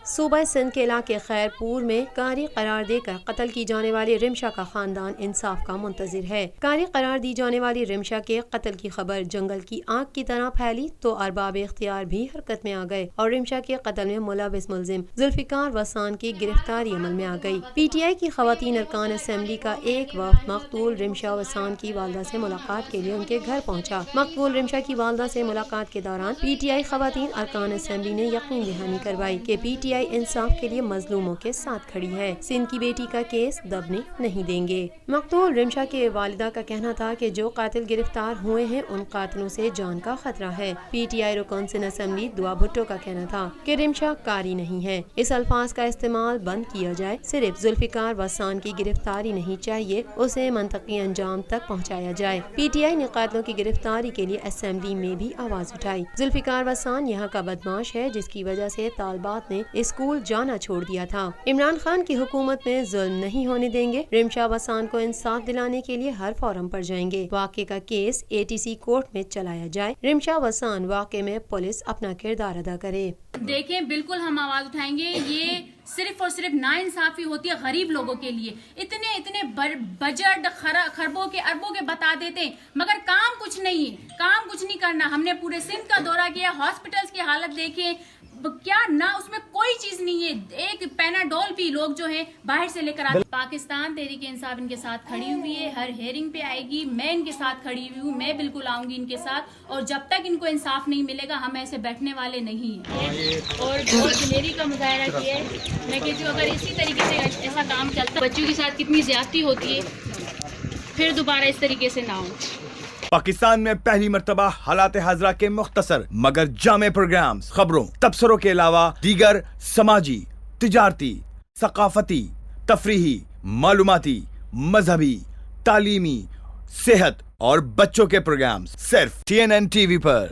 صوبہ سندھ کے علاقے خیرپور میں قاری قرار دے کر قتل کی جانے والی رمشا کا خاندان انصاف کا منتظر ہے۔ قاری قرار دی جانے والی رمشا کے قتل کی خبر جنگل کی آگ کی طرح پھیلی تو ارباب اختیار بھی حرکت میں آ گئے اور رمشا کے قتل میں ملوث ملزم ذوالفقار وسان کی گرفتاری عمل میں آ گئی۔ پی ٹی آئی کی خواتین ارکان اسمبلی کا ایک وفد مقتول رمشا وسان کی والدہ سے ملاقات کے لیے ان کے گھر پہنچا۔ مقتول رمشا کی والدہ سے ملاقات کے دوران پی ٹی آئی خواتین ارکان اسمبلی نے یقین دہانی کروائی کہ پی ٹی آئی انصاف کے لیے مظلوموں کے ساتھ کھڑی ہے، سندھ کی بیٹی کا کیس دبنے نہیں دیں گے۔ مقتول رمشا کے والدہ کا کہنا تھا کہ جو قاتل گرفتار ہوئے ہیں ان قاتلوں سے جان کا خطرہ ہے۔ پی ٹی آئی رکن سندھ اسمبلی دعا بھٹو کا کہنا تھا کہ رمشا قاری نہیں ہے، اس الفاظ کا استعمال بند کیا جائے، صرف ذوالفقار وسان کی گرفتاری نہیں چاہیے، اسے منطقی انجام تک پہنچایا جائے۔ پی ٹی آئی نے قاتلوں کی گرفتاری کے لیے اسمبلی میں بھی آواز اٹھائی۔ ذوالفقار وسان یہاں کا بدماش ہے جس کی وجہ سے طالبات نے اسکول جانا چھوڑ دیا تھا۔ عمران خان کی حکومت میں ظلم نہیں ہونے دیں گے، رمشا وسان کو انصاف دلانے کے لیے ہر فورم پر جائیں گے۔ واقعے کا case A T C court میں چلایا جائے، رمشا وسان واقعے میں پولیس اپنا کردار ادا کرے۔ دیکھیں بالکل ہم آواز اٹھائیں گے، یہ صرف اور صرف ناانصافی ہوتی ہے غریب لوگوں کے لیے۔ اتنے بجٹ خربوں کے اربوں کے بتا دیتے ہیں مگر کام کچھ نہیں ہے، کام کچھ نہیں کرنا۔ ہم نے پورے سندھ کا دورہ کیا، ہاسپٹلز کی حالت دیکھیں کیا نہ اس میں کوئی چیز نہیں ہے، ایک پیناڈول بھی لوگ جو ہیں باہر سے لے کر آتے۔ پاکستان تحریک انصاف ان کے ساتھ کھڑی ہوئی ہے، ہر ہیئرنگ پہ آئے گی، میں ان کے ساتھ کھڑی ہوئی ہوں، میں بالکل آؤں گی ان کے ساتھ، اور جب تک ان کو انصاف نہیں ملے گا ہم ایسے بیٹھنے والے نہیں ہیں۔ اور بہت دلیری کا مظاہرہ کیا ہے، میں کہتی ہوں اگر اسی طریقے سے ایسا کام چلتا، بچوں کے ساتھ کتنی زیادتی ہوتی ہے، پھر دوبارہ اس طریقے سے نہ ہو۔ پاکستان میں پہلی مرتبہ حالات حاضرہ کے مختصر مگر جامع پروگرامز، خبروں، تبصروں کے علاوہ دیگر سماجی، تجارتی، ثقافتی، تفریحی، معلوماتی، مذہبی، تعلیمی، صحت اور بچوں کے پروگرامز صرف TNN TV پر۔